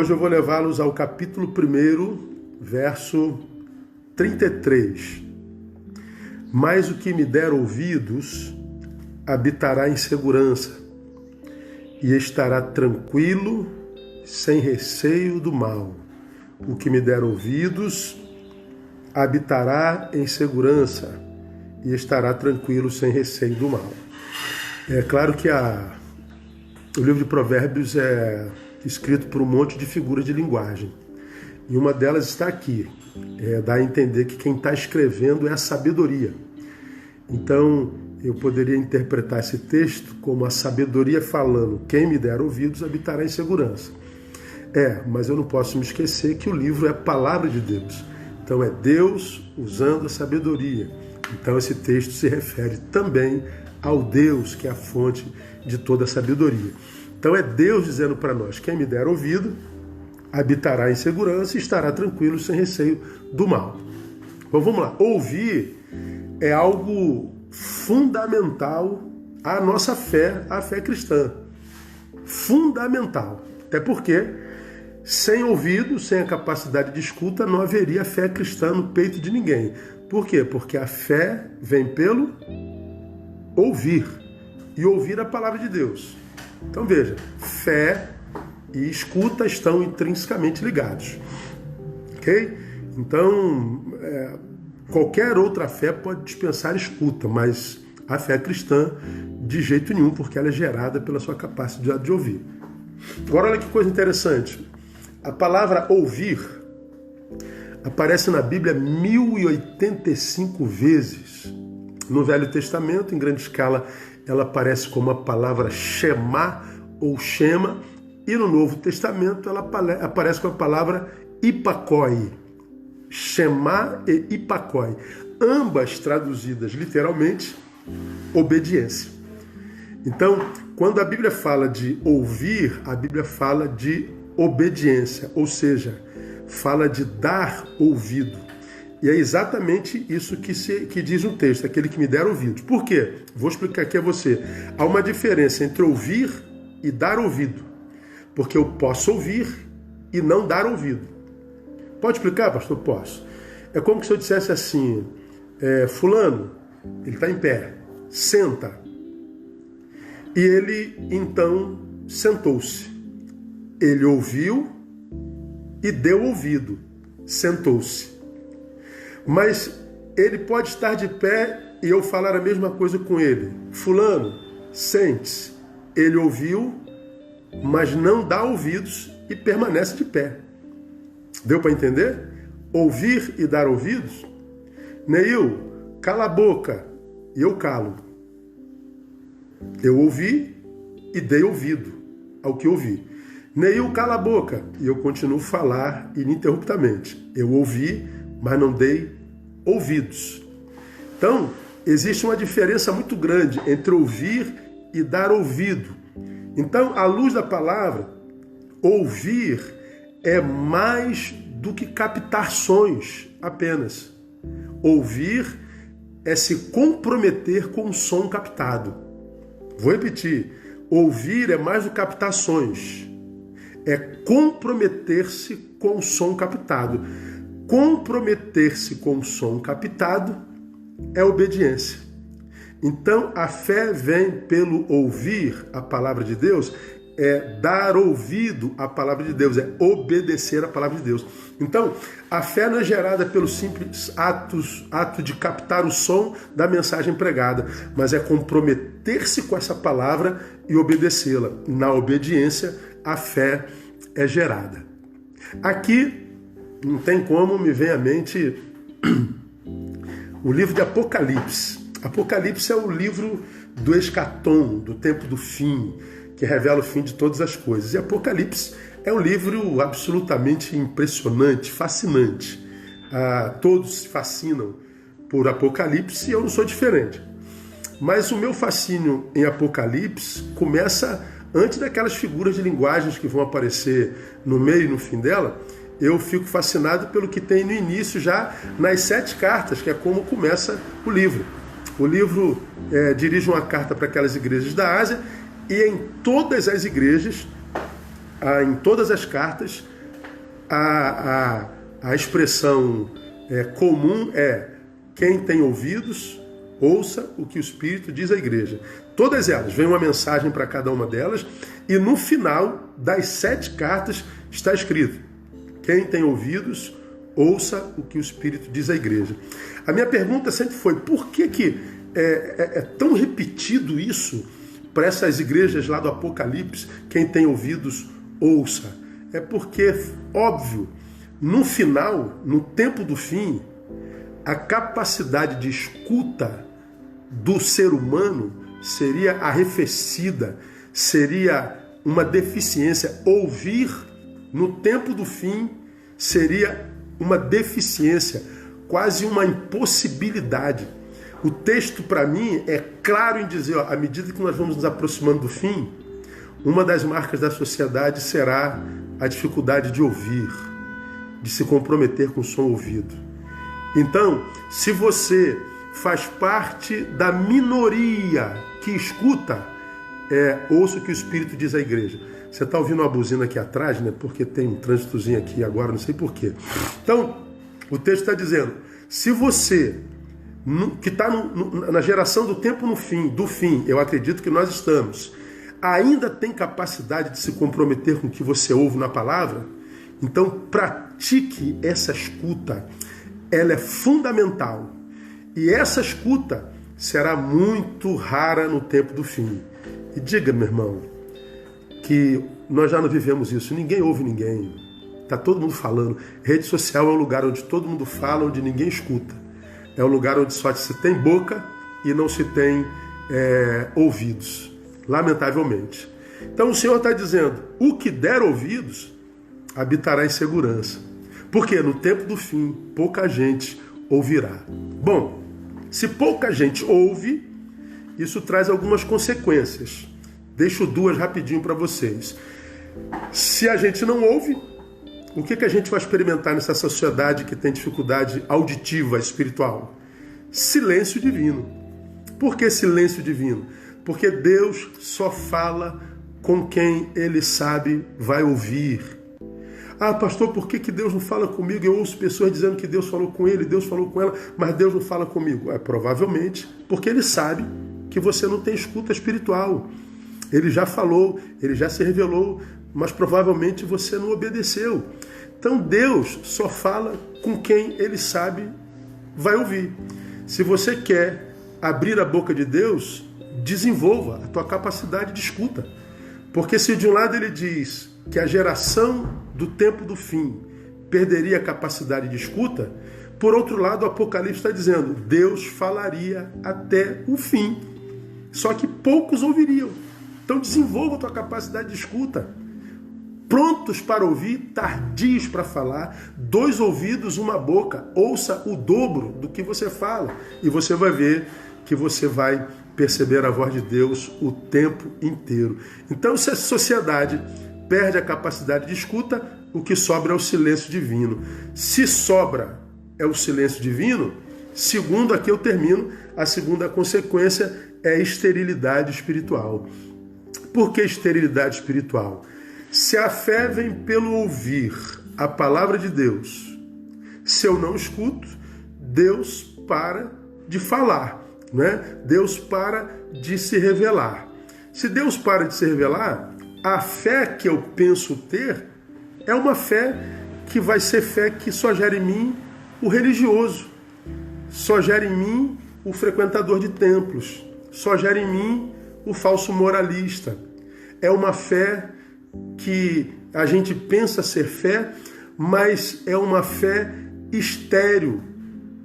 Hoje eu vou levá-los ao capítulo 1, verso 33. Mas o que me der ouvidos habitará em segurança e estará tranquilo, sem receio do mal. O que me der ouvidos habitará em segurança e estará tranquilo, sem receio do mal. É claro que o livro de Provérbios é escrito por um monte de figuras de linguagem. E uma delas está aqui. Dá a entender que quem está escrevendo é a sabedoria. Então, eu poderia interpretar esse texto como a sabedoria falando: quem me der ouvidos habitará em segurança. Mas eu não posso me esquecer que o livro é a palavra de Deus. Então é Deus usando a sabedoria. Então esse texto se refere também ao Deus que é a fonte de toda a sabedoria. Então é Deus dizendo para nós: quem me der ouvido habitará em segurança e estará tranquilo, sem receio do mal. Então vamos lá. Ouvir é algo fundamental à nossa fé, à fé cristã. Fundamental. Até porque sem ouvido, sem a capacidade de escuta, não haveria fé cristã no peito de ninguém. Por quê? Porque a fé vem pelo ouvir. E ouvir a palavra de Deus. Então veja, fé e escuta estão intrinsecamente ligados. Ok? Então, qualquer outra fé pode dispensar escuta, mas a fé cristã de jeito nenhum, porque ela é gerada pela sua capacidade de ouvir. Agora olha que coisa interessante. A palavra ouvir aparece na Bíblia 1085 vezes. No Velho Testamento, em grande escala, ela aparece como a palavra Shema ou Shema. E no Novo Testamento, ela aparece com a palavra Ipakoi. Shema e Ipakoi. Ambas traduzidas literalmente, obediência. Então, quando a Bíblia fala de ouvir, a Bíblia fala de obediência, ou seja, fala de dar ouvido. E é exatamente isso que diz no texto: aquele que me der ouvidos. Por quê? Vou explicar aqui a você. Há uma diferença entre ouvir e dar ouvido. Porque eu posso ouvir e não dar ouvido. Pode explicar, pastor? Posso. É como se eu dissesse assim: fulano, ele está em pé, senta. E ele, então, sentou-se. Ele ouviu e deu ouvido, sentou-se. Mas ele pode estar de pé e eu falar a mesma coisa com ele: fulano, sente-se. Ele ouviu, mas não dá ouvidos e permanece de pé. Deu para entender? Ouvir e dar ouvidos. Neil, cala a boca. E eu calo. Eu ouvi e dei ouvido ao que ouvi. Neil, cala a boca. E eu continuo a falar ininterruptamente. Eu ouvi, mas não dei ouvidos. Então, existe uma diferença muito grande entre ouvir e dar ouvido. Então, à luz da palavra, ouvir é mais do que captar sons apenas. Ouvir é se comprometer com o som captado. Vou repetir. Ouvir é mais do que captar sons. É comprometer-se com o som captado. Comprometer-se com o som captado é obediência. Então, a fé vem pelo ouvir a palavra de Deus, é dar ouvido à palavra de Deus, é obedecer à palavra de Deus. Então, a fé não é gerada pelo simples ato de captar o som da mensagem pregada, mas é comprometer-se com essa palavra e obedecê-la. Na obediência, a fé é gerada. Aqui, não tem como, me vem à mente o livro de Apocalipse. Apocalipse é o livro do escatom, do tempo do fim, que revela o fim de todas as coisas. E Apocalipse é um livro absolutamente impressionante, fascinante. Todos se fascinam por Apocalipse e eu não sou diferente. Mas o meu fascínio em Apocalipse começa antes daquelas figuras de linguagens que vão aparecer no meio e no fim dela. Eu fico fascinado pelo que tem no início, já nas 7 cartas, que é como começa o livro. O livro dirige uma carta para aquelas igrejas da Ásia, e em todas as igrejas, em todas as cartas, a expressão comum é: quem tem ouvidos, ouça o que o Espírito diz à igreja. Todas elas, vem uma mensagem para cada uma delas, e no final das 7 cartas está escrito: quem tem ouvidos, ouça o que o Espírito diz à igreja. A minha pergunta sempre foi: por que é tão repetido isso para essas igrejas lá do Apocalipse? Quem tem ouvidos, ouça. É porque, óbvio, no final, no tempo do fim, a capacidade de escuta do ser humano seria arrefecida, seria uma deficiência. Ouvir no tempo do fim seria uma deficiência, quase uma impossibilidade. O texto, para mim, é claro em dizer, à medida que nós vamos nos aproximando do fim, uma das marcas da sociedade será a dificuldade de ouvir, de se comprometer com o som ouvido. Então, se você faz parte da minoria que escuta, ouça o que o Espírito diz à igreja. Você está ouvindo uma buzina aqui atrás, né? Porque tem um trânsitozinho aqui agora, não sei porquê. Então, o texto está dizendo: se você, que está na geração do tempo do fim, eu acredito que nós estamos, ainda tem capacidade de se comprometer com o que você ouve na palavra, então pratique essa escuta. Ela é fundamental. E essa escuta será muito rara no tempo do fim. E diga, meu irmão, que nós já não vivemos isso. Ninguém ouve ninguém. Está todo mundo falando. Rede social é um lugar onde todo mundo fala, onde ninguém escuta. É um lugar onde só se tem boca e não se tem ouvidos. Lamentavelmente. Então o Senhor está dizendo: o que der ouvidos habitará em segurança. Porque no tempo do fim, pouca gente ouvirá. Bom, se pouca gente ouve, isso traz algumas consequências. Deixo 2 rapidinho para vocês. Se a gente não ouve, o que a gente vai experimentar nessa sociedade que tem dificuldade auditiva, espiritual? Silêncio divino. Por que silêncio divino? Porque Deus só fala com quem Ele sabe vai ouvir. Ah, pastor, por que Deus não fala comigo? Eu ouço pessoas dizendo que Deus falou com ele, Deus falou com ela, mas Deus não fala comigo. Provavelmente porque Ele sabe que você não tem escuta espiritual. Ele já falou, Ele já se revelou, mas provavelmente você não obedeceu. Então Deus só fala com quem Ele sabe vai ouvir. Se você quer abrir a boca de Deus, desenvolva a tua capacidade de escuta. Porque se de um lado Ele diz que a geração do tempo do fim perderia a capacidade de escuta, por outro lado o Apocalipse está dizendo: Deus falaria até o fim, só que poucos ouviriam. Então desenvolva a tua capacidade de escuta. Prontos para ouvir, tardios para falar, 2 ouvidos, 1 boca. Ouça o dobro do que você fala e você vai ver que você vai perceber a voz de Deus o tempo inteiro. Então, se a sociedade perde a capacidade de escuta, o que sobra é o silêncio divino. Se sobra é o silêncio divino, segundo, aqui eu termino, a segunda consequência é a esterilidade espiritual. Por que esterilidade espiritual? Se a fé vem pelo ouvir a palavra de Deus, se eu não escuto, Deus para de falar, né? Deus para de se revelar. Se Deus para de se revelar, a fé que eu penso ter é uma fé que vai ser fé que só gera em mim o religioso, só gera em mim o frequentador de templos, só gera em mim o falso moralista. É uma fé que a gente pensa ser fé, mas é uma fé estéril,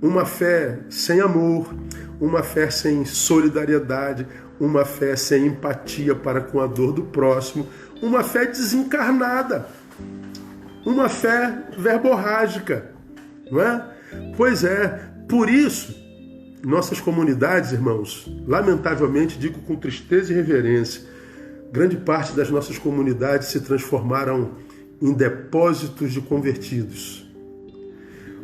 uma fé sem amor, uma fé sem solidariedade, uma fé sem empatia para com a dor do próximo, uma fé desencarnada, uma fé verborrágica, não é? Pois é, por isso, nossas comunidades, irmãos, lamentavelmente, digo com tristeza e reverência, grande parte das nossas comunidades se transformaram em depósitos de convertidos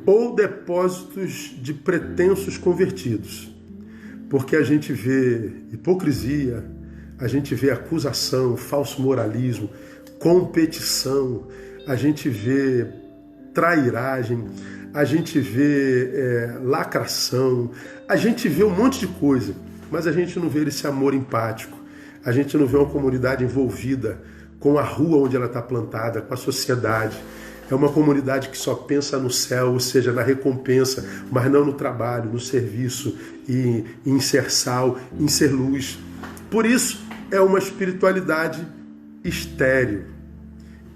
ou depósitos de pretensos convertidos, porque a gente vê hipocrisia, a gente vê acusação, falso moralismo, competição, a gente vê trairagem, a gente vê lacração, a gente vê um monte de coisa, mas a gente não vê esse amor empático, a gente não vê uma comunidade envolvida com a rua onde ela está plantada, com a sociedade. É uma comunidade que só pensa no céu, ou seja, na recompensa, mas não no trabalho, no serviço, e em ser sal, em ser luz. Por isso, é uma espiritualidade estéril.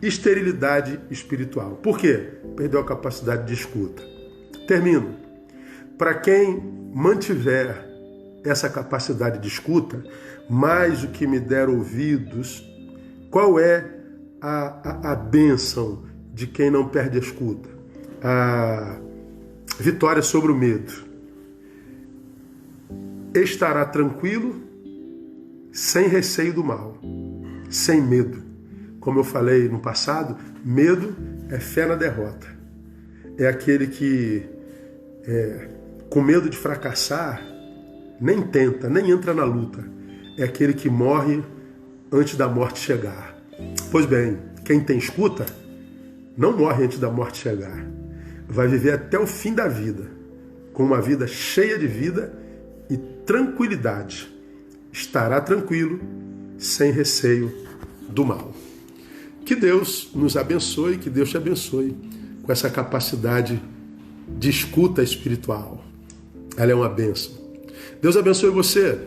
Esterilidade espiritual. Por quê? Perdeu a capacidade de escuta. Termino. Para quem mantiver essa capacidade de escuta, mais o que me der ouvidos, qual é a bênção de quem não perde a escuta? A vitória sobre o medo. Estará tranquilo, sem receio do mal, sem medo. Como eu falei no passado, medo é fé na derrota. É aquele que, com medo de fracassar, nem tenta, nem entra na luta. É aquele que morre antes da morte chegar. Pois bem, quem tem escuta, não morre antes da morte chegar. Vai viver até o fim da vida, com uma vida cheia de vida e tranquilidade. Estará tranquilo, sem receio do mal. Que Deus nos abençoe, que Deus te abençoe com essa capacidade de escuta espiritual. Ela é uma bênção. Deus abençoe você.